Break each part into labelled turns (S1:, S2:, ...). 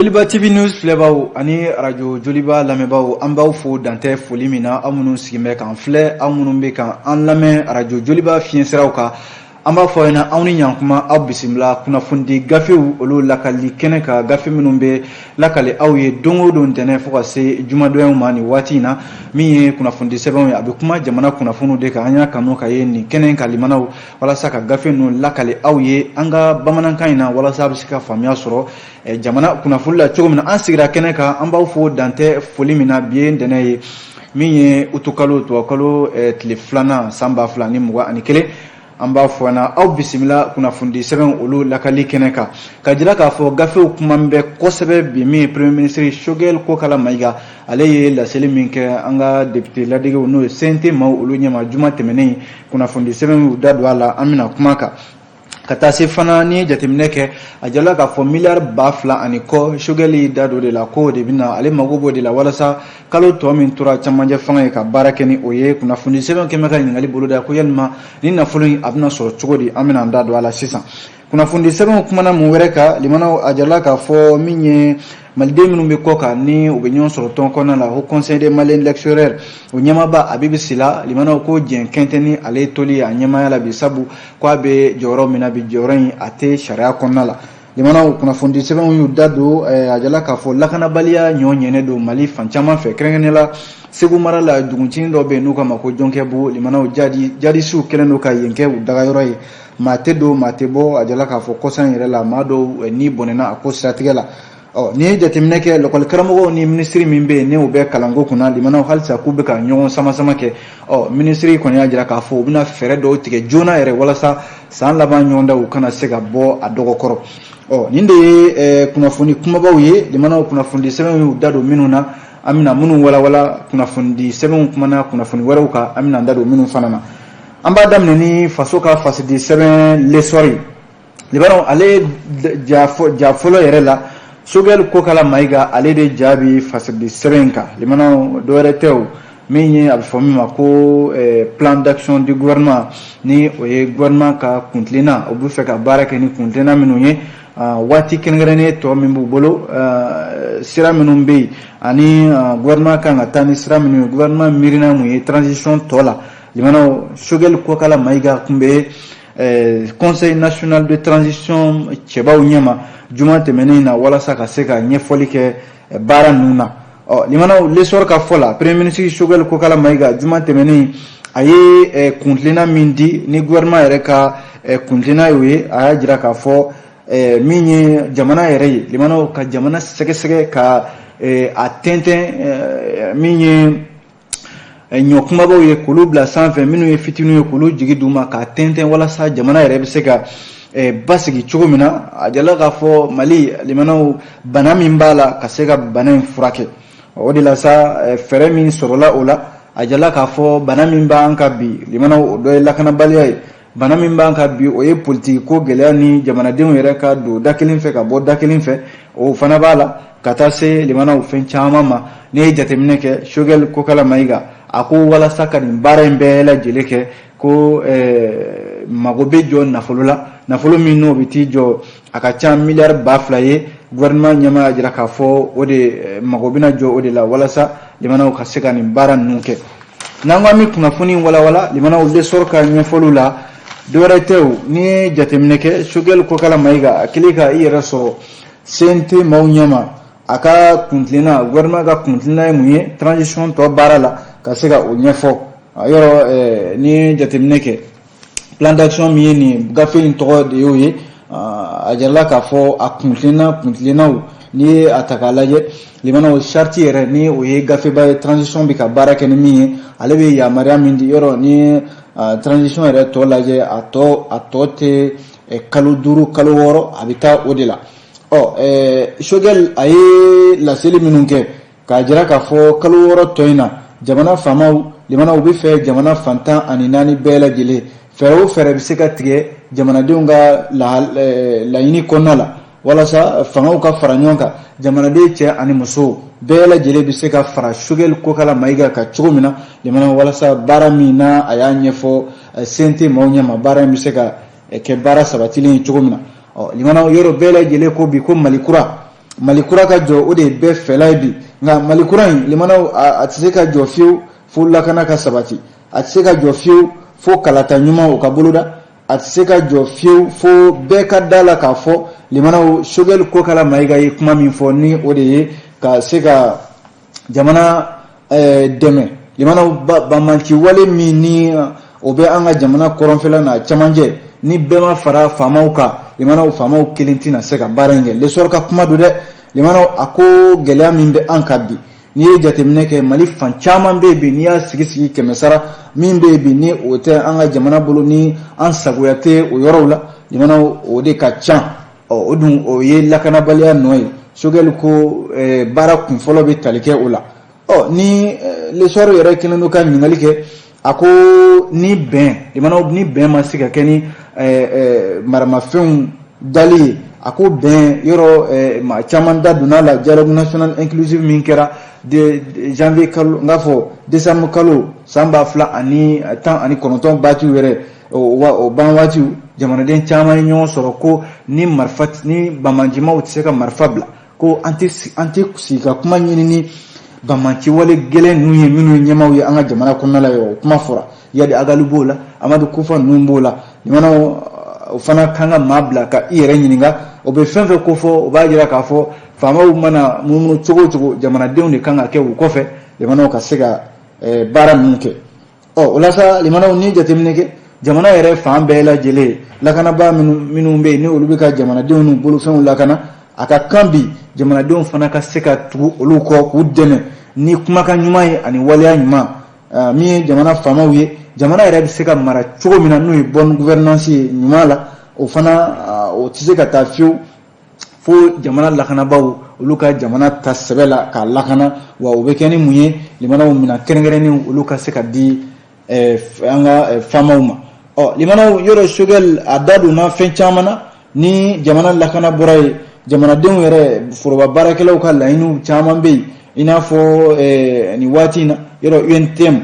S1: Joliba TV News filɛbaw ani radio Joliba lamɛnbaw an b'aw fo dantɛ foli min na aw minnu sigilen bɛ k'an filɛ aw minnu bɛ k'an lamɛn radio Joliba fiɲɛsiraw kan an b'a fɔ ɲɛna aw ni ɲankuma aw bisimila kunnafoni gafew olu lakali kɛnɛ ka gafe minnu bɛ lakali aw ye don o don ntɛnɛn fo ka se jumadonyaw ma nin waati in na min ye kunnafoni sɛbɛnw ye a bɛ kuma jamana kunnafoniw de kan an y'a kanu ka ye nin kɛnɛ ka limanaw walasa ka gafe ninnu lakali aw ye an ka bamanankan in na walasa a bɛ se ka faamuya sɔrɔ jamana kunnafoni la cogo min na an sigira kɛnɛ kan an b'aw fo dantɛ foli min na bi ye ntɛnɛn ye min ye utukalo tubakalo tile filanan san 2021 an b'a fɔ na aw bisimila kunnafoni sɛbɛn olu lakali kɛnɛ kan ka jira k'a fɔ gafew kuma bɛ kosɛbɛ bi min ye premier ministre Choguel Kokala Mayiga ale ye laseli min kɛ an ka député ladegew n'o ye CNT maaw olu ɲɛma juma tɛmɛnen kunnafoni sɛbɛn y'u da don a la an bɛna kuma kan ka taa se fana ni jateminɛ kɛ a jala k'a fɔ miliyari 2,000 ani kɔ Choguel y'i da don de la ko de bɛna ale mago b'o de la walasa kalo tɔ min tora cɛmancɛ fanga ye ka baara kɛ ni o ye kunnafoni sɛbɛn kɛmɛ ka ɲininkali boloda ko yalima ni nafolo in a bɛna sɔrɔ cogo di an bɛna an da don a la sisan kunnafoni sɛbɛnw kumana mun wɛrɛ kan limanaw a jala k'a fɔ min ye maliden minnu bɛ kɔ kan ni u bɛ ɲɔgɔn sɔrɔ tɔn kɔnɔna la ko conseil des maliens lectureurs o ɲɛmaaba Abibu Sila limanaw ko jɛn kɛntɛ ni ale toli a ɲɛmaya la bi sabu ko a bɛ jɔyɔrɔ min na bi jɔyɔrɔ in a tɛ sariya kɔnɔna la limanaw kunnafoni sɛbɛnw y'u da don a jala k'a fɔ lakanabaliya ɲɔgɔn don Mali fan caman fɛ kɛrɛnkɛrɛnnen la Segu mara la duguncinin dɔ bɛ yen n'u k'a ma ko Jɔnkɛbu limanaw jadisiw kɛlen don ka yen kɛ u dagayɔrɔ ye maa tɛ don maa tɛ bɔ a jala k'a fɔ kɔsan yɛrɛ la maa dɔw ni bɔnɛna a ko siratigɛ la ni ye jateminɛ kɛ lakɔli karamɔgɔw ni minisiri min bɛ yen ni u bɛ kalanko kunna limanaw halisa k'u bɛ ka ɲɔgɔn sama kɛ minisiri kɔni y'a jira k'a fɔ u bɛna fɛɛrɛ dɔw tigɛ joona yɛrɛ walasa san laban ɲɔgɔnda u kana se ka bɔ a dɔgɔkɔrɔ nin de ye kunnafoni kumabaw ye limanaw kunnafoni sɛbɛnw y'u da don minnu na an bɛna minnu walawala kunnafoni sɛbɛnw kumana kunnafoni wɛrɛw kan an bɛna an da don minnu fana na an b'a daminɛ ni faso ka fasidi sɛbɛn lesɔri limanaw ale ja fɔlɔ yɛrɛ la Choguel Kokala Mayiga ale de jaabi fasidi sɛbɛn kan limanaw dɔwɛrɛ tɛ o min ye a bɛ fɔ min ma ko plan d'action du gouvernement ni o ye gouvernement ka kuntilenna o bɛ fɛ ka baara kɛ ni kuntilenna minnu ye waati kɛrɛnkɛrɛnnen tɔ min b'u bolo sira minnu bɛ yen ani gouvernement kan ka taa ni sira minnu ye gouvernement miirina mun ye transition tɔ la limanaw Choguel Kokala Mayiga kun bɛ conseil national de transition cɛbaw ɲɛma juma tɛmɛnen na walasa ka se ka ɲɛfɔli kɛ baara ninnu na limanaw lesɔr ka fɔ la premier ministre Choguel Kokala Mayiga juma tɛmɛnen a ye kuntilenna min di ni gouvernement yɛrɛ ka kuntilenna y'o ye a y'a jira k'a fɔ min ye jamana yɛrɛ ye limanaw ka jamana sɛgɛsɛgɛ ka a tɛntɛn min ye ɲɔ kumabaw ye k'olu bila sanfɛ minnu ye fitininw ye k'olu jigi d'u ma k'a tɛntɛn walasa jamana yɛrɛ bɛ se ka basigi cogo min na a jala k'a fɔ Mali limanaw bana min b'a la ka se ka bana in furakɛ o de la sa fɛɛrɛ min sɔrɔla o la a jala k'a fɔ bana min b'an ka bi limanaw o dɔ ye lakanabaliya ye bana min b'an ka bi o ye politiki ko gɛlɛya ni jamanadenw yɛrɛ ka don da kelen fɛ ka bɔ da kelen fɛ o fana b'a la ka taa se limanaw fɛn caman ma ne ye jateminɛ kɛ Choguel Kokala Mayiga a ko walasa ka nin baara in bɛɛ lajɛlen kɛ ko mago bɛ jɔ nafolo la nafolo min n'o bɛ t'i jɔ a ka ca miliyari 2,000 ye gouvernement ɲɛmaa y'a jira k'a fɔ o de mago bɛna jɔ o de la walasa limanaw ka se ka nin baara ninnu kɛ n'an ko an bɛ kunnafoni walawala limanaw lesɔr ka ɲɛfɔliw la dɔwɛrɛ tɛ o n'i ye jateminɛ kɛ Choguel Kokala Mayiga a kɛlen ka i yɛrɛ sɔrɔ CNT maaw ɲɛma a ka kuntilenna gouvernement ka kuntilenna ye mun ye transition tɔ baara la ka se ka o ɲɛfɔ yɔrɔ n'i ye jateminɛ kɛ plan d'action min ye nin gafe in tɔgɔ de y'o ye a jarala k'a fɔ a kuntilennaw n'i ye a ta k'a lajɛ limanaw charte yɛrɛ ni o ye gafeba ye transition bɛ ka baara kɛ ni min ye ale bɛ yamaruya min di yɔrɔ ni transition yɛrɛ tɔ lajɛ a tɔ tɛ kalo 5 kalo 6 a bɛ taa o de la Choguel a ye laseli minnu kɛ k'a jira k'a fɔ kalo 6 tɔ in na jamana faamaw limanaw bɛ fɛ jamana fantan ani 4 bɛɛ lajɛlen fɛɛrɛ o fɛɛrɛ bɛ se ka tigɛ jamanadenw ka laɲini kɔnɔna la walasa fangaw ka fara ɲɔgɔn kan jamanaden cɛ ani muso bɛɛ lajɛlen bɛ se ka fara Choguel Kokala Mayiga ka cogo min na limanaw walasa baara min na a y'a ɲɛfɔ CNT maaw ɲɛma baara in bɛ se ka kɛ baara sabatilen ye cogo min na limanaw yɔrɔ bɛɛ lajɛlen ko bi ko Mali kura malikura ka jɔ o de ye bɛɛ fɛla ye bi nka malikura in limanaw a tɛ se ka jɔ fiyewu fo lakana ka sabati a tɛ se ka jɔ fiyewu fo kalata ɲuman o ka boloda a tɛ se ka jɔ fiyewu fo bɛɛ ka da la k'a fɔ limanaw Choguel Kokala Mayiga ye kuma min fɔ ni o de ye ka se ka jamana dɛmɛ limanaw banbanci wale min ni o bɛ an ka jamana kɔrɔnfɛla n'a cɛmancɛ ni bɛɛ ma fara faamaw kan limanaw faamaw kelen tɛna se ka baara in kɛ lesɔrɔ ka kuma don dɛ limanaw a ko gɛlɛya min bɛ an kan bi n'i ye jateminɛ kɛ Mali fan caman bɛ yen bi n'i y'a sigi kɛmɛ sara min bɛ yen bi ni o tɛ an ka jamana bolo ni an sagoya tɛ o yɔrɔw la limanaw o de ka ca o dun o ye lakanabaliya nɔ ye Choguel ko baara kunfɔlɔ bɛ tali kɛ o la ni lesɔrɔ yɛrɛ kelen don ka ɲininkali kɛ a ko ni bɛn limanaw ni bɛn ma se ka kɛ ni maramafɛnw dali ye a ko bɛn yɔrɔ maa caman da donna la dialogue national inclusive min kɛra janvier kalo n k'a fɔ décembre kalo san 2019 baatiw yɛrɛ o ban waatiw jamanaden caman ye ɲɔgɔn sɔrɔ ko ni bamanjimaw tɛ se ka marifa bila ko an tɛ sigi ka kuma ɲini ni bamanci wale gɛlɛn ninnu ye minnu ye ɲɛmaw ye an ka jamana kɔnɔna la o kuma fɔra Yadi Agali b'o la Amadu Kufa ninnu b'o la limanaw o fana kan ka maa bila ka i yɛrɛ ɲininka o bɛ fɛn fɛn ko fɔ o b'a jira k'a fɔ faamaw mana munumunu cogo o cogo jamanadenw de kan ka kɛ u kɔfɛ limanaw ka se ka baara ninnu kɛ o la sa limanaw ni jateminɛ kɛ jamana yɛrɛ fan bɛɛ lajɛlen lakanabaa minnu bɛ yen ni olu bɛ ka jamanadenw n'u bolofɛnw lakana a ka kan bi jamanadenw fana ka se ka tugu olu kɔ k'u dɛmɛ ni kumakan ɲuman ye ani waleya ɲuman min ye jamana faamaw ye jamana yɛrɛ bɛ se ka mara cogo min na n'o ye bonne gouvernance ye ɲuman la o fana o tɛ se ka taa fiyewu fo jamana lakanabaw olu ka jamana ta sɛbɛ la k'a lakana wa o bɛ kɛ ni mun ye limanaw mina kɛrɛnkɛrɛnnen olu ka se ka di an ka faamaw ma limanaw yɔrɔ Choguel a da donna fɛn caman na ni jamana lakana bɔra ye jamanadenw yɛrɛ foroba baarakɛlaw ka laɲiniw caman bɛ yen i n'a fɔ nin waati in na yɔrɔ UNTM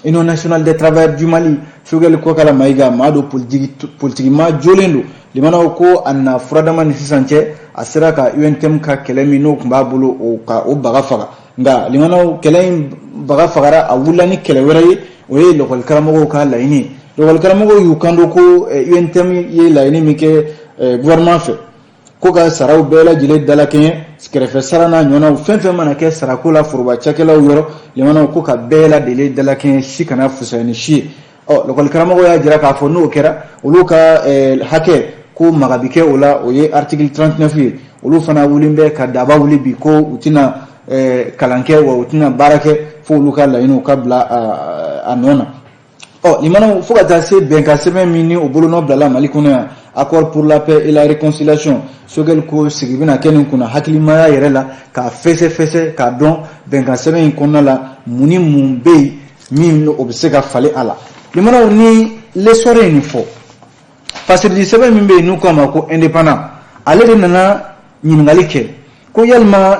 S1: Union nationale des travailleurs du Mali Choguel Kokala Mayiga maa do politiki maa jɔlen don limanaw ko a na furadama ni sisan cɛ a sera ka UNTM ka kɛlɛ min n'o tun b'a bolo o baga faga nka limanaw kɛlɛ in baga fagara a wulila ni kɛlɛ wɛrɛ ye o ye lakɔli karamɔgɔw ka laɲini ye lakɔli karamɔgɔw y'u kanto ko UNTM ye laɲini min kɛ gouvernement fɛ ko ka saraw bɛɛ lajɛlen dalakɛɲɛ kɛrɛfɛ sara n'a ɲɔgɔnnaw fɛn fɛn mana kɛ sarako la foroba cakɛlaw yɔrɔ limanaw ko ka bɛɛ lajɛlen dalakɛɲɛ si kana fusaya ni si ye lakɔli karamɔgɔw y'a jira k'a fɔ n'o kɛra olu ka hakɛ ko maga bi kɛ o la o ye article 39 ye olu fana wulen bɛ ka daba wuli bi ko u tɛna kalan kɛ wa u tɛna baara kɛ fo olu ka laɲiniw ka bila a nɔ na limanaw fo ka taa se bɛnkan sɛbɛn min ni o bolonɔ bilala Mali kɔnɔ yan accord pour la paix et la réconciliation Choguel ko sigi bɛna kɛ nin kunna hakilimaya yɛrɛ la k'a fɛsɛfɛsɛ k'a dɔn bɛnkan sɛbɛn in kɔnɔna la mun ni mun bɛ yen min o bɛ se ka falen a la limanaw ni lesɔrɔ ye nin fɔ fasiridi sɛbɛn min bɛ yen n'u k'a ma ko indépendant ale de nana ɲininkali kɛ ko yalima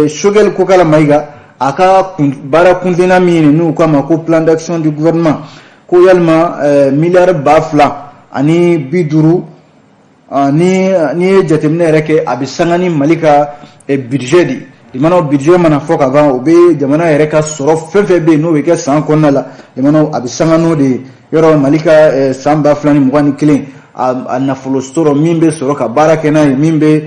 S1: Choguel Kokala Mayiga a ka baara kuntilenna min ye n'u k'a ma ko plan d'action du gouvernement ko yalima miliyari 2,000 ani 50 ni ye jateminɛ yɛrɛ kɛ a bɛ sanga ni Mali ka budget de limanaw budget mana fɔ ka ban o bɛ jamana yɛrɛ ka sɔrɔ fɛn fɛn bɛ yen n'o bɛ kɛ san kɔnɔna la limanaw a bɛ sanga n'o de ye yɔrɔ Mali ka san 2021 a nafolo sɔrɔ min bɛ sɔrɔ ka baara kɛ n'a ye min bɛ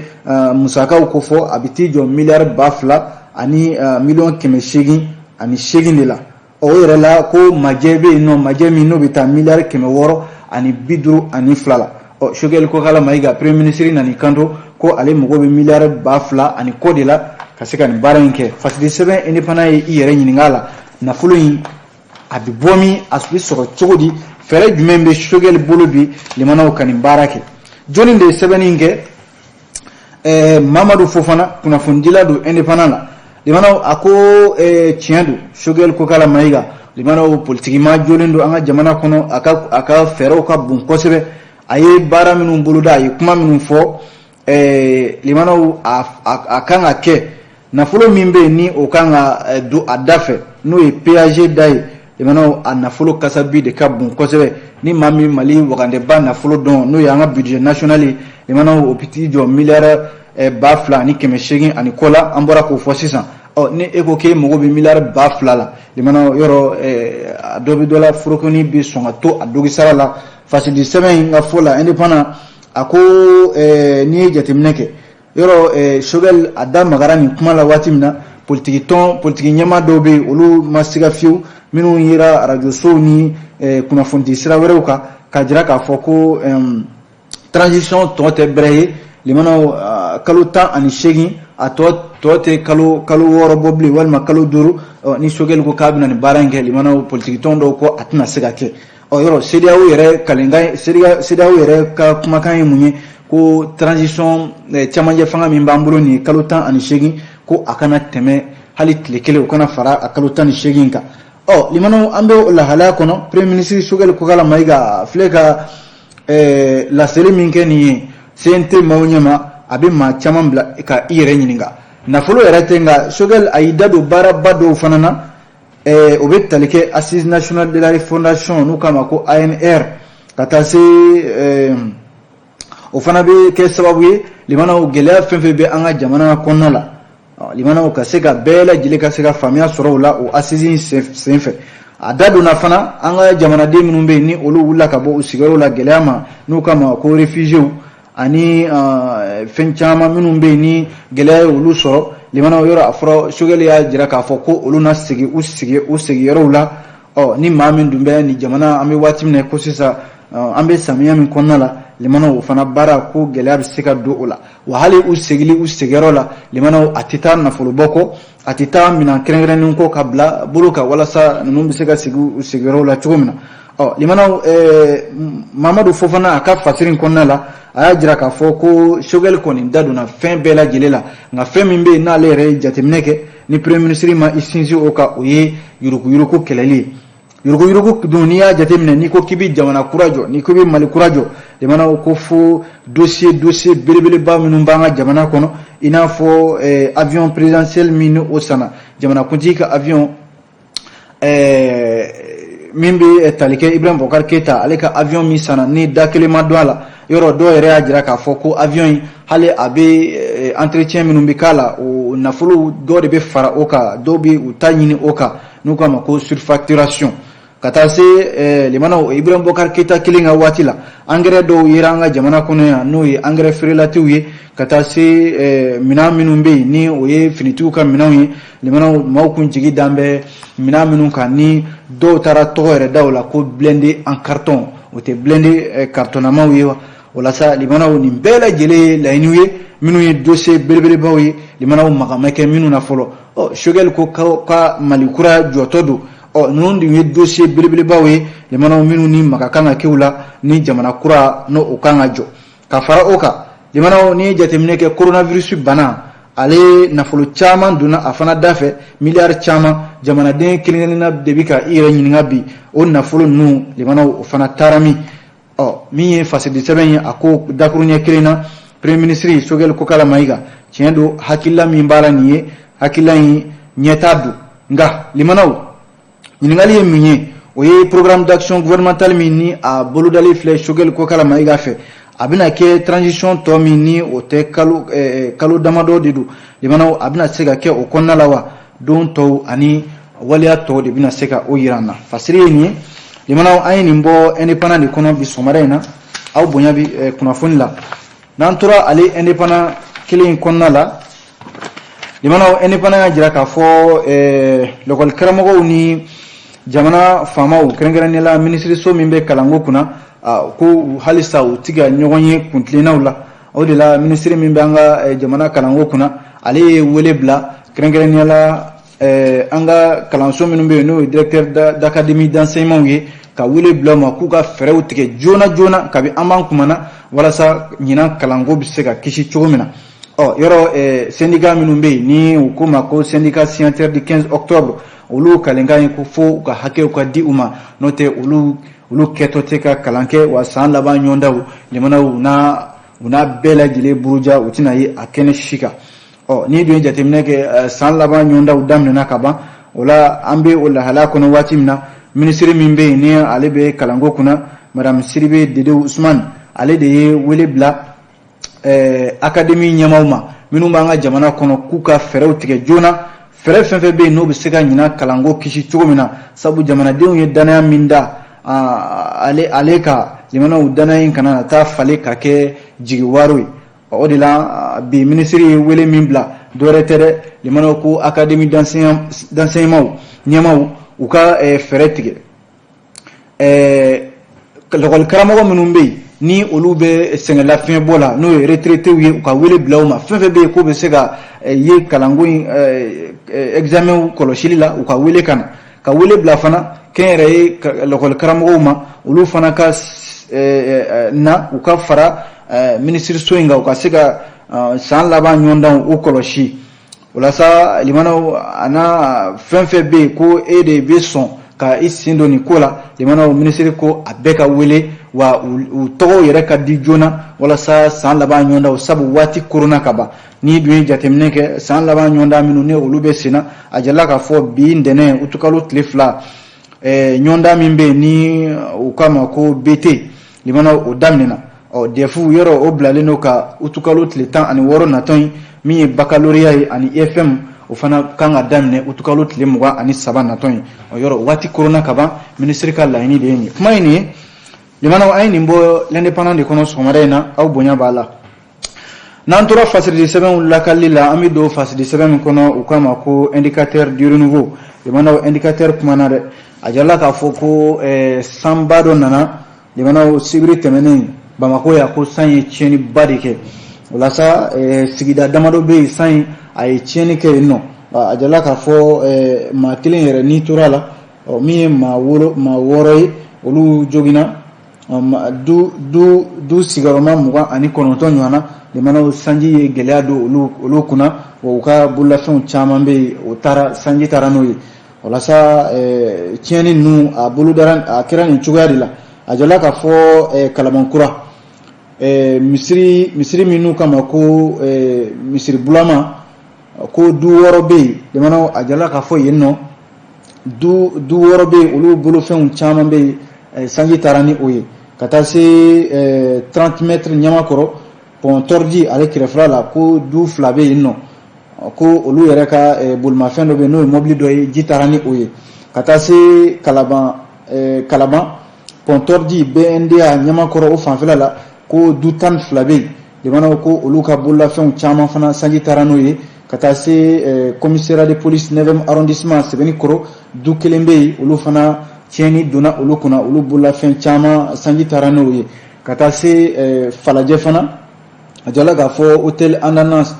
S1: musakaw ko fɔ a bɛ t'i jɔ miliyari 2,000 ani miliyɔn 808 de la o yɛrɛ la ko majɛ bɛ yen nɔ majɛ min n'o bɛ taa miliyari 652 la Choguel Kokala Mayiga premier ministre nani kanto ko ale mago bɛ miliyari 2,000 ani kɔ de la ka se ka nin baara in kɛ fasidi sɛbɛn indépendant ye i yɛrɛ ɲininka la nafolo in a bɛ bɔ min a bɛ sɔrɔ cogo di fɛɛrɛ jumɛn bɛ Choguel bolo bi limanaw ka nin baara kɛ jɔnni de ye sɛbɛnni in kɛ Mamadu Fofana kunnafonidila don indépendant la limanaw a ko tiɲɛ don Choguel Kokala Mayiga limanaw politiki maa jɔlen don an ka jamana kɔnɔ a ka fɛɛrɛw ka bon kosɛbɛ a ye baara minnu boloda a ye kuma minnu fɔ limanaw a kan ka kɛ nafolo min bɛ yen ni o kan ka don a da fɛ n'o ye PAG da ye limanaw a nafolo kasabi de ka bon kosɛbɛ ni maa min Mali wagandɛba nafolo dɔn n'o ye an ka budget national ye limanaw o bɛ t'i jɔ miliyari ba fila ani kɛmɛ seegin ani kɔ la an bɔra k'o fɔ sisan ni e ko k'e mago bɛ miliyari ba fila la limana yɔrɔ a dɔ bɛ dɔ la forokoni bɛ sɔn ka to a dogisara la fasidi sɛbɛn in ka fɔ la indépendant a ko n'i ye jateminɛ kɛ yɔrɔ Choguel a da magara nin kuma la waati min na politiki ɲɛmaa dɔw bɛ yen olu ma siga fiyewu minnu yera radio sow ni kunnafoni sira wɛrɛw kan ka jira k'a fɔ ko transition tɔ tɛ bɛrɛ ye limana kalo 18 a tɔ tɛ kalo 6 bɔ bilen walima kalo 5 ni Choguel ko k'a bɛna nin baara in kɛ limana politiki tɔn dɔw ko a tɛna se ka kɛ yɔrɔ CEDEAO yɛrɛ ka kumakan ye mun ye ko transition cɛmancɛ fanga min b'an bolo nin kalo 18 ko a kana tɛmɛ hali tile kelen o kana fara a kalo 18 kan limana an bɛ o lahalaya kɔnɔ premier ministre Choguel Kokala Mayiga filɛ ka laseli min kɛ nin ye CNT maaw ɲɛma a bɛ maa caman bila ka i yɛrɛ ɲininka nafolo yɛrɛ tɛ nka Choguel a y'i da don baaraba dɔw fana na o bɛ tali kɛ Assise nationale de la refondation n'u k'a ma ko ANR ka taa se o fana bɛ kɛ sababu ye limanaw gɛlɛya fɛn fɛn bɛ an ka jamana kɔnɔna la limanaw ka se ka bɛɛ lajɛlen ka se ka faamuya sɔrɔ o la o Assise senfɛ a da donna fana an ka jamanaden minnu bɛ yen ni olu wulila ka bɔ u sigiyɔrɔw la gɛlɛya ma n'u k'a ma ko réfugiés ani fɛn caman minnu bɛ yen ni gɛlɛya ye olu sɔrɔ limanaw yɔrɔ a fɔra Choguel y'a jira k'a fɔ ko olu na sigi u sigiyɔrɔw la ni maa min dun bɛ nin jamana an bɛ waati min na ko sisan an bɛ samiya min kɔnɔna la limanaw o fana baara ko gɛlɛya bɛ se ka don o la wa hali u segili u sigiyɔrɔ la limanaw a tɛ taa nafolobɔ kɔ a tɛ taa minɛn kɛrɛnkɛrɛnnen kɔ ka bila bolo kan walasa ninnu bɛ se ka sigi u sigiyɔrɔw la cogo min na limanaw Mamadu Fofana a ka fasiri kɔnɔna la a y'a jira k'a fɔ ko Choguel kɔni da donna fɛn bɛɛ lajɛlen la nka fɛn min bɛ yen n'ale yɛrɛ ye jateminɛ kɛ ni premier ministre ma i sinsin o kan o ye yuruguyurugu kɛlɛli ye yuruguyurugu dun n'i y'a jateminɛ n'i ko k'i bɛ jamana kura jɔ n'i ko i bɛ Mali kura jɔ limanaw ko fo dossier belebeleba minnu b'an ka jamana kɔnɔ i n'a fɔ avion présidentiel min ni o sanna jamanakuntigi ka avion min bɛ tali kɛ Ibrahim Bokar Keita ale ka avion min sanna ni da kelen ma don a la yɔrɔ dɔw yɛrɛ y'a jira k'a fɔ ko avion in hali a bɛ entretien minnu bɛ k'a la o nafolo dɔw de bɛ fara o kan dɔw bɛ u ta ɲini o kan n'u k'a ma ko surfacturation ka taa se limanaw Ibrahim Bokar Keita kelen ka waati la engrais dɔw yera an ka jamana kɔnɔ yan n'o ye engrais feerelatiw ye ka taa se minɛn minnu bɛ yen ni o ye finitigiw ka minɛnw ye limanaw maaw kun jigi dan bɛ minɛn minnu kan ni dɔw taara tɔgɔ yɛrɛ da o la ko blindé en carton o tɛ blindé cartonnamaw ye wa walasa limanaw nin bɛɛ lajɛlen ye laɲiniw ye minnu ye dossier belebelebaw ye limanaw magama kɛ minnu na fɔlɔ Choguel ko ka Mali kura jɔtɔ don ninnu dun ye dossier belebelebaw ye limanaw minnu ni maga kan ka kɛw la ni jamana kura n'o o kan ka jɔ ka fara o kan limanaw ni jateminɛ kɛ coronavirus bana ale nafolo caman donna a fana da fɛ miliyari caman jamanaden kelen-kelenna de bɛ ka i yɛrɛ ɲininka bi o nafolo ninnu limanaw o fana taara min min ye fasidi sɛbɛn ye a ko dakuruɲɛ kelen na premier ministre Choguel Kokala Mayiga tiɲɛ don hakilila min b'a la nin ye hakilila in ɲɛtaa don nka limanaw ɲininkali ye mun ye o ye programme d'action gouvernementale min ni a bolodali filɛ Choguel Kokala Mayiga fɛ a bɛna kɛ transition tɔ min ni o tɛ kalo damadɔ de don limanaw a bɛna se ka kɛ o kɔnɔna la wa don tɔw ani waleya tɔw de bɛna se ka o yira an na fasiri ye nin ye limanaw an ye nin bɔ indépendant de kɔnɔ bi sɔgɔmada in na aw bonya bi kunnafoni la n'an tora ale indépendant kelen in kɔnɔna la limanaw indépendant y'a jira k'a fɔ l'école karamɔgɔw ni jamana faamaw kɛrɛnkɛrɛnnenya la minisiriso min bɛ kalanko kunna ko halisa u tɛ ka ɲɔgɔn ye kuntilennaw la o de la minisiri min bɛ an ka jamana kalanko kunna ale ye wele bila kɛrɛnkɛrɛnnenya la an ka kalanso minnu bɛ yen n'o ye directeur d'académie d'enseignement ye ka wele bila ma k'u ka fɛɛrɛw tigɛ joona kabi an b'an kumana walasa ɲinan kalanko bɛ se ka kisi cogo min na yɔrɔ syndicat minnu bɛ yen ni u ko ma ko syndicat signataire du 15 octobre olu kalenkan ye ko fo u ka hakɛw ka di u ma n'o tɛ olu kɛtɔ tɛ ka kalan kɛ wa san laban ɲɔgɔndaw limanaw u n'a bɛɛ lajɛlen buruja u tɛna ye a kɛnɛ si kan n'i dun ye jateminɛ kɛ san laban ɲɔgɔndaw daminɛna ka ban o la an bɛ o lahalaya kɔnɔ waati min na minisiri min bɛ yen ni ale bɛ kalanko kunna madame Sidibe Dede Usman ale de ye wele bila académie ɲɛmaw ma minnu b'an ka jamana kɔnɔ k'u ka fɛɛrɛw tigɛ joona fɛɛrɛ fɛn fɛn bɛ yen n'o bɛ se ka ɲina kalanko kisi cogo min na sabu jamanadenw ye danaya min da ale ka jamanaw danaya in kana na taa falen ka kɛ jigiwaro ye o de la bi minisiri ye wele min bila dɔwɛrɛ tɛ dɛ jamanaw ko académie d'enseignement ɲɛmaw u ka fɛɛrɛ tigɛ lakɔli karamɔgɔ minnu bɛ yen ni olu bɛ sɛgɛnlafiɲɛ bɔ la n'o ye retraités ye u ka wele bila u ma fɛn fɛn bɛ yen k'o bɛ se ka ye kalanko in examen kɔlɔsili la u ka wele ka na ka wele bila fana kɛnyɛrɛye lakɔli karamɔgɔw ma olu fana ka na u ka fara minisiriso in kan u ka se ka san laban ɲɔgɔndanw u kɔlɔsi walasa limanaw ana fɛn fɛn bɛ yen ko e de bɛ sɔn ka i sen don nin ko la limanaw minisiri ko a bɛɛ ka wele wa u tɔgɔw yɛrɛ ka di joona walasa san laban ɲɔgɔndaw sabu waati korona ka ban ni dun ye jateminɛ kɛ san laban ɲɔgɔnda minnu ni olu bɛ senna a jala k'a fɔ bi ntɛnɛn utukalo tile 2 ɲɔgɔnda min bɛ yen ni u k'a ma ko BT limanaw o daminɛna defu yɔrɔ o bilalen n'o ka utukalo tile 16 natɔ in min ye baccalauréat ye ani EFM o fana kan ka daminɛ utukalo tile 23 natɔ in o yɔrɔ waati korona ka ban minisiri ka laɲini de ye nin kuma ye nin ye limanaw an ye nin bɔ l'indépendant de kɔnɔ sɔgɔmada in na aw bonya b'a la n'an tora fasidi sɛbɛnw lakali la an bɛ don fasidi sɛbɛn min kɔnɔ u k'a ma ko indicateur du renouveau limanaw indicateur kumana dɛ a jala k'a fɔ ko sanba dɔ nana limanaw sibiri tɛmɛnen Bamako ya ko san ye tiɲɛni ba de kɛ walasa sigida damadɔ bɛ yen san a ye tiɲɛni kɛ yen nɔ a jala k'a fɔ maa kelen yɛrɛ n'i tora la min ye maa wɔɔrɔ ye olu jogina du sigiyɔrɔma 29 ɲɔgɔnna limanaw sanji ye gɛlɛya don olu kunna wa u ka bololafɛnw caman bɛ yen o taara sanji taara n'o ye walasa tiɲɛni ninnu a kɛra nin cogoya de la a jala k'a fɔ kalabankura misiri minnu kama ko misiri bulama ko du wɔɔrɔ bɛ yen limanaw a jala k'a fɔ yen nɔ du wɔɔrɔ bɛ yen olu bolofɛnw caman bɛ yen sanji taara ni o ye ka taa se 30 mètres ɲamakɔrɔ pont tordi ale kɛrɛfɛla la ko du 2 bɛ yen nɔ ko olu yɛrɛ ka bolimafɛn dɔ bɛ yen n'o ye mobili dɔ ye ji taara ni o ye ka taa se kalaban pont tordi BNDA ɲamakɔrɔ o fanfɛla la ko du 12 bɛ yen limanaw ko olu ka bololafɛnw caman fana sanji taara n'o ye ka taa se commissariat de police 9e arrondissement Sɛbɛnikɔrɔ du 1 bɛ yen olu fana tiɲɛni donna olu kunna olu bololafɛn caman sanji taara n'o ye ka taa se falajɛ fana a jala k'a fɔ hôtel ananas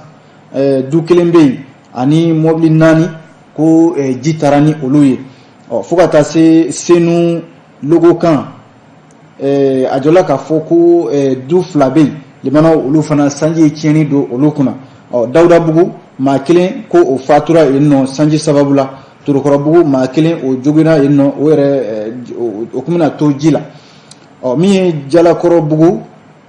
S1: du 1 bɛ yen ani mobili 4 ko ji taara ni olu ye fo ka taa se senu logo kan a jala k'a fɔ ko du 2 bɛ yen limanaw olu fana sanji ye tiɲɛni don olu kunna Dawudabugu maa kelen ko o fatura yen nɔ sanji sababu la Torokɔrɔbugu maa kelen o jogina yen nɔ o yɛrɛ o kun bɛna to ji la min ye Jalakɔrɔbugu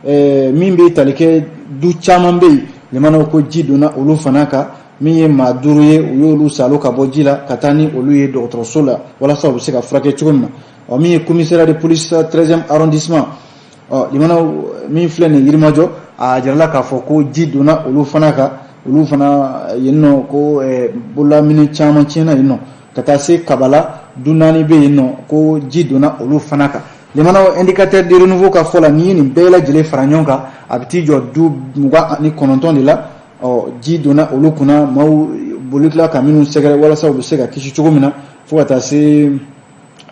S1: min bɛ tali kɛ du caman bɛ yen limanaw ko ji donna olu fana kan min ye maa 5 ye u y'olu salo ka bɔ ji la ka taa ni olu ye dɔgɔtɔrɔso la walasa u bɛ se ka furakɛ cogo min na min ye commissariat de police 13e arrondissement limanaw min filɛ nin Yirimajɔ a jarala k'a fɔ ko ji donna olu fana kan olu fana yen nɔ ko bololamini caman tiɲɛna yen nɔ ka taa se Kabala du 4 bɛ yen nɔ ko ji donna olu fana kan limanaw indicateur de renouveau ka fɔ la ni nin bɛɛ lajɛlen fara ɲɔgɔn kan a bɛ t'i jɔ du 29 de la ji donna olu kunna maaw bolila ka minnu sɛgɛrɛ walasa u bɛ se ka kisi cogo min na fo ka taa se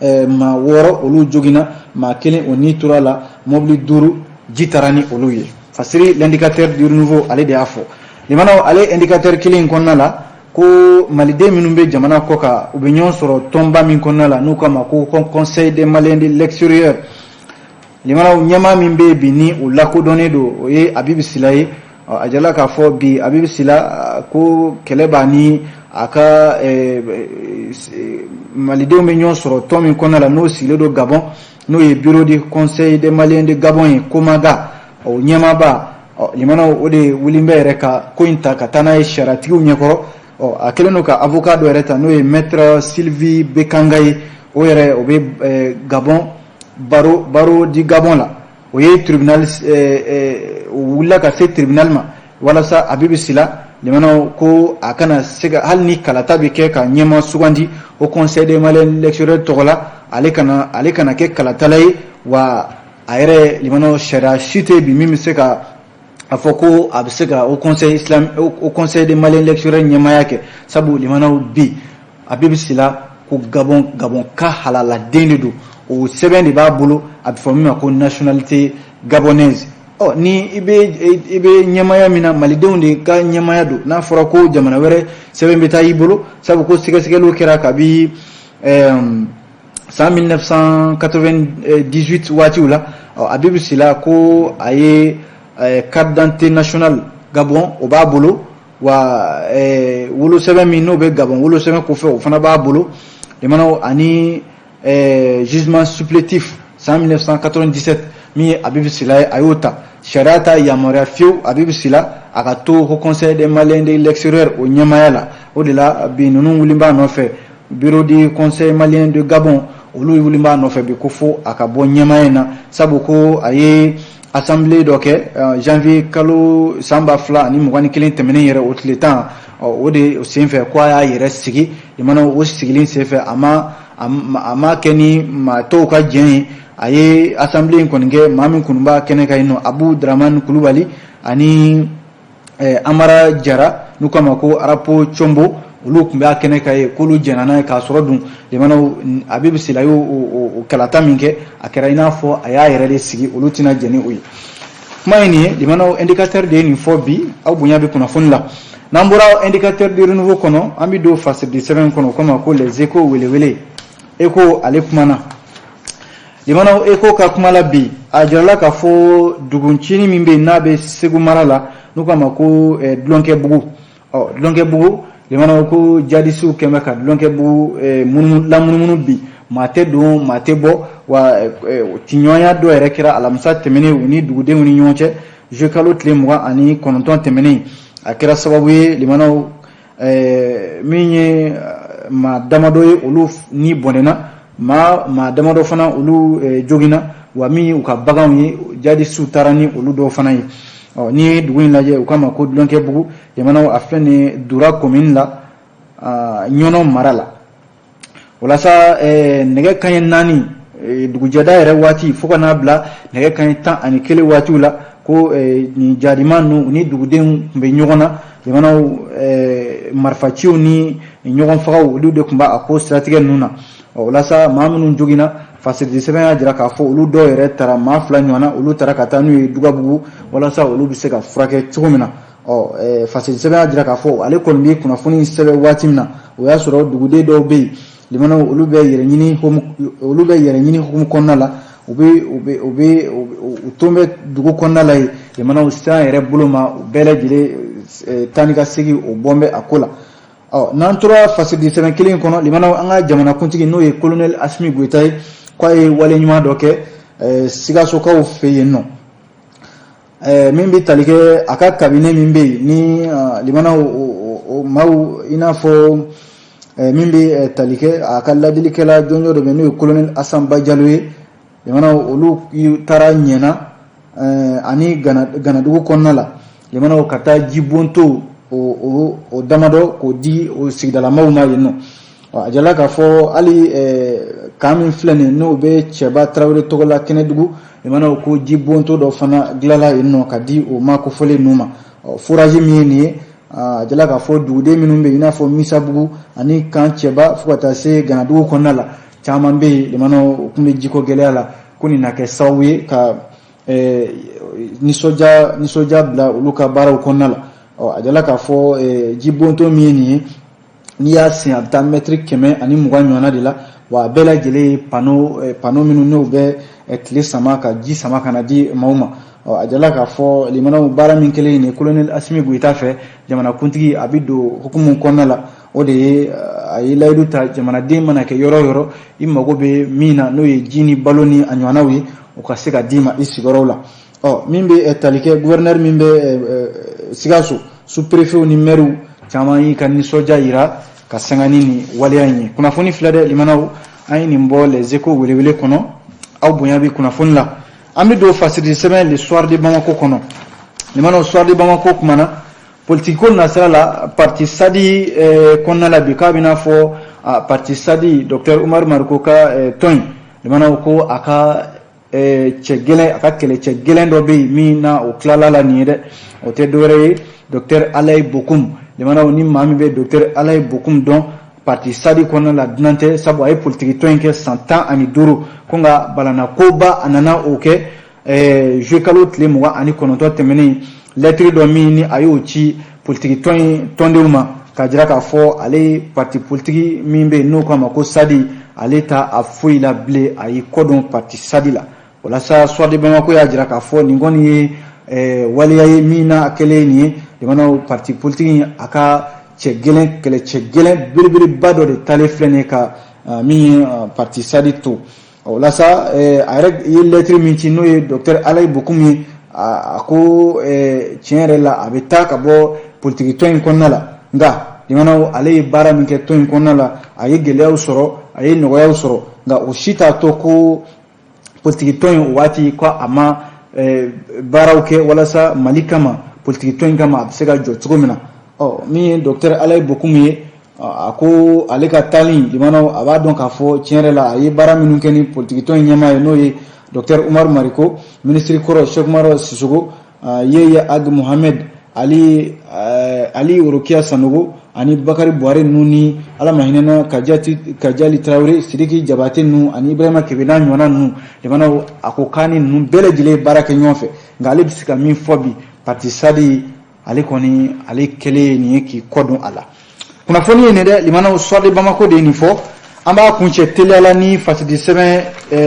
S1: maa 6 olu jogina maa 1 o ni tora la mobili 5 ji taara ni olu ye fasiri l'indicateur du renouveau ale de y'a fɔ limanaw ale indicateur kelen in kɔnɔna la ko maliden minnu bɛ jamana kɔ kan u bɛ ɲɔgɔn sɔrɔ tɔnba min kɔnɔna la n'u k'a ma ko conseil des maliens de l'extérieur limanaw ɲɛmaa min bɛ yen bi ni o lakodɔnnen don o ye Abibu Sila ye a jala k'a fɔ bi Abibu Sila ko kɛlɛ b'a ni a ka malidenw bɛ ɲɔgɔn sɔrɔ tɔn min kɔnɔna la n'o sigilen don Gabon n'o ye bureau du conseil des maliens de Gabon ye Komaga o ɲɛmaaba limanaw o de wuli bɛ yɛrɛ ka ko in ta ka taa n'a ye sariyatigiw ɲɛkɔrɔ a kɛlen don ka avocat dɔ yɛrɛ ta n'o ye maître Sylvie Bekanga ye o yɛrɛ o bɛ Gabon baro di Gabon la o ye tribunal wula ka se tribunal ma walasa abibi sila limana ko akana sega hal ni kalata be ke ka nyema sugandi au conseil des maliens lectureurs togola ale kana ke kalata lay wa ayre limana shara shite bi mimi sega afoko absega au conseil des maliens lectureurs nyema yake sabu limana bi abibi sila ko gabon ka halala dendu o seben de ba bolo abfamima ko nationalité gabonaise ni ibe nyamaya mina malidenw de ka nyamaya do n'a fɔra ko jamana wɛrɛ sɛbɛn bɛ taa i bolo sabu ko sɛgɛsɛgɛliw kɛra kabi san 1998 waatiw la abibu sila ko a ye carte d'identité nationale Gabon o b'a bolo wa wolo sɛbɛn min n'o bɛ Gabon wolo sɛbɛn kɔfɛ o fana b'a bolo limanaw ani jugement supplétif san 1997 mi abibu sila ayota sharata yamaria fiu abibu sila akato au conseil des maliens des lectureurs au nyamayala o de la bi nunu wulimba no fe bureau du conseil malien de Gabon olu wulimba no fe bi ko fo akabo nyamayena sabu ko aye assemblée doke janvier kalo samba fla ni mugani kilin temene yere o tletan o de senfe ko ya yere sigi imano o sigilin sefe ama keni ma to ka jen aye assemblée koninge mamin kunba kene kayno Abu Draman Kulubali ani Amara Jara nukama ko arapo chombo ulu kumba kene kay kulu jenana ka sorodun limano Abib Silayo o kalata minke akera ina fo aya yere sigi ulu tina jeni uyi mayni limano indicateur de ni fobi au bunya be kuna funla nambura indicateur de renouveau kono ami do face de 7 kono kama ko les échos wele écho alekmana limana eko ka kumala bi ajala ka fo dugunchini mimbe nabe segu marala nukama ko dlonke bugu dlonke bugu limana ko jadisu kemaka dlonke bugu munu bi mate do mate bo wa tinyoya do erekira alamsa temene uni dugude uni nyonche je kalo tlemwa ani kononton temene akira sababu limana minye ma damadoye uluf ni bonena ma damado fana ulu jogina wa mi uka bagan yi jadi sutarani ulu do fana yi ni duguin laje ukama ko dlonke bugu yamana afene dura commune la nyono marala wala sa nege kan nani dugu jada yere wati foka na bla nege kan tan ani kele wati ula ko ni jadimanu ni duguden be nyogona yamana marfachiu ni nyogon faga ulu de kumba ako stratégie nuna wala sa mamunu jogina facilité seben ya jira ka fo ulu do yere tara ma fla nyona ulu tara ka tanu dugabugu wala sa ulu bise ka frake tugumina facilité seben ya jira ka fo ale kolmi kuna funi sebe watimna o ya soro dugude do be limana ulu be yere nyini hukum konnala ube utombe dugu konnala limana usta yere buluma bele jile tanika sigi o bombe akola nantura facilité seben kilin kono limana anga jamana kuntigi no ye colonel Asmi Goitay kwa wale nyuma doke siga soka o feyeno mimbi talike aka cabinet mimbi ni limana o mau inafo mimbi talike aka ladilike la jonjo do benu colonel Asamba Jalwe limana olu tara nyena ani gana dugu konnala limana o kata jibonto o damado ko di o sigdala mawma yeno ajala ka fo ali kamin flene no be cheba trawre togola kenedugu emana ko jibonto do fana glala yeno ka di o mako fole numa fourager mieni ajala ka fo dude minumbe ina fo misabugu ani kan cheba fukata se ganadugu konala chamambe emana kumbe jiko gelala kuni na ke sawi ka nisoja bla uluka bara konala ajala ka fo jibonto mieni ni ya sin abta metric keme ani muga nyona de la wa bela jele pano minu no be etli samaka ji samaka na di mauma ajala ka fo limana bara min kele ni colonel Asmi Goita fe jamana kuntigi abido hukumu konala o de ay laydu ta jamana de mana ke yoro imma go be mina no ye jini baloni anyona wi o ka seka dima isigorola mimbe etalike gouverneur mimbe sigaso sous-préfet ni meru chamani kan ni soja ira ka sangani ni waliyanyi kuna funi flade limanaw ay ni mbo les échos wele kono aw bonya bi kuna funla ami do fasiri semaine l'histoire de Bamako kono limana histoire de Bamako kumana politiko nasara la parti sadi konna la bikabina fo parti sadi Dr Umar Markoka ton limana ko aka chegele aka kele chegele do be mina o klala la niede o te dore Dr Alay Bokum limana ni mami be Dr Alay Bokum don parti sadi konna la dinante sabu ay politiki ton ke 100 ans ani duru konga balana koba anana oke je kalot le muga ani kononto temeni lettre do mini ayo ci politiki ton de uma kajira ka fo ale parti politiki mimbe no kama ko sadi ale ta afui la ble ayi kodon parti sadi la wala sa soit de Bamako ya jira ka fo ningoni wali ay mina akele ni de mano parti politiki aka chegelen kele chegelen bilbili bado de tale flene ka mi parti sadi to wala sa ayre lettre minti no Dr Alay Bokumi ako tienre la abeta ka bo politiki to en konnala nga dimana ale bara min ke to en konnala ayi gelew soro ayi nogoyaw soro nga o shita to ko politiki to en wati ko ama baraw ke wala sa malikama politiki to en kama absega jo tugomina mi Dr Alay Bokumi ako ale ka tali dimana aba don ka fo tienre la ayi bara min ke ni politiki to en nyama no ye Dr Umar Mariko ministre koro Sheikh Maro Sisugo yeye Ag Mohamed Ali Urukia Sanogo ani Bakari Buhari nuni ala mahinena Kajali Traore Sidiki Jabate nu ani Ibrahima Kebena nyona nu demana akokani nu bele jile baraka nyonfe ngale bisika min fobi parti sadi ale koni ale kele ni ki kodon ala kuna foni ne de limana uswade Bamako de ni fo amba kunche telala ni fasidi semaine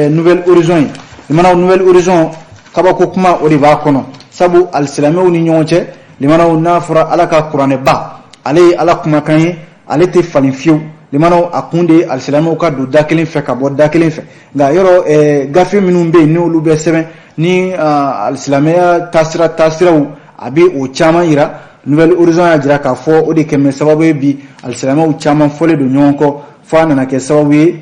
S1: nouvelle horizon limana nouvelle horizon kabako kuma odi ba kono sabu al-islamu ni nyonche limana nafura alaka qur'ane ba ale ala kuma kan ale te falin fiu limana akunde al-islamu ka do dakelen fe ka bo dakelen fe nga yoro gafi minum be ni olu be seben ni al-islamia tasira abi o chama ira nouvelle horizon ya jira ka fo odi kemme sababu bi al-islamu chama fole do nyonko fana na ke sababu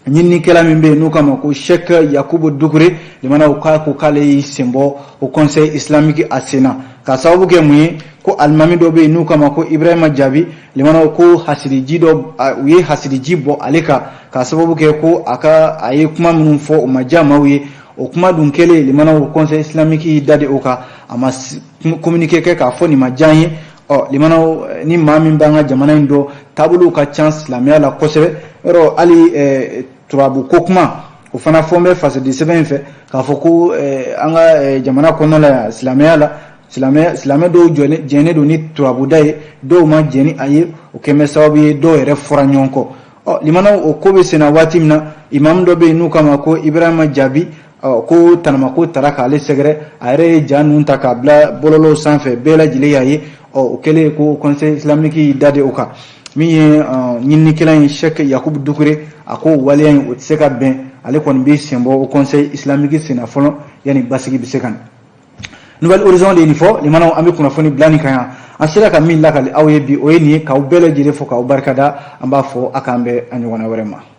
S1: nyinni kala mimbe nuka mako Sheikh Yakubu Dugure limana ko kale sembo au conseil islamique asena ka sababu ke muyi ko almami do be nuka mako Ibrahima Jabi limana ko hasidi do uye hasidi jibo aleka ka sababu ke ko aka ayi kuma mun fo o majama wi o kuma dun kele limana ko conseil islamique dade oka ama communiquer ke ka fo ni majanye limana ni mamin banga jamana ndo tabulu ka chance lamia la kosebe ero ali turabu kokuma o fana fombe face de seben fe ka foko anga jamana kono la islamia do jene do ni turabu dai do ma jeni ayi o keme sawabi do ere fora nyonko limana o kobe sena watimna imam do be nuka mako Ibrahima Jabi ko tanama ko taraka ale segre are janun takabla bololo sanfe bela jile yayi o kele ko conseil islamique dade oka mi nyinni kelen Sheikh Yakubu Dukure ako waliyan o seka ben ale kon bi sembo au conseil islamique sina folo yani basigi bisekan nouvelle horizon de nifo limana ambe kuna foni blani kaya asira ka min lakali awye bi oyeni ka ubele jire fo ka ubarkada amba fo akambe anywana warema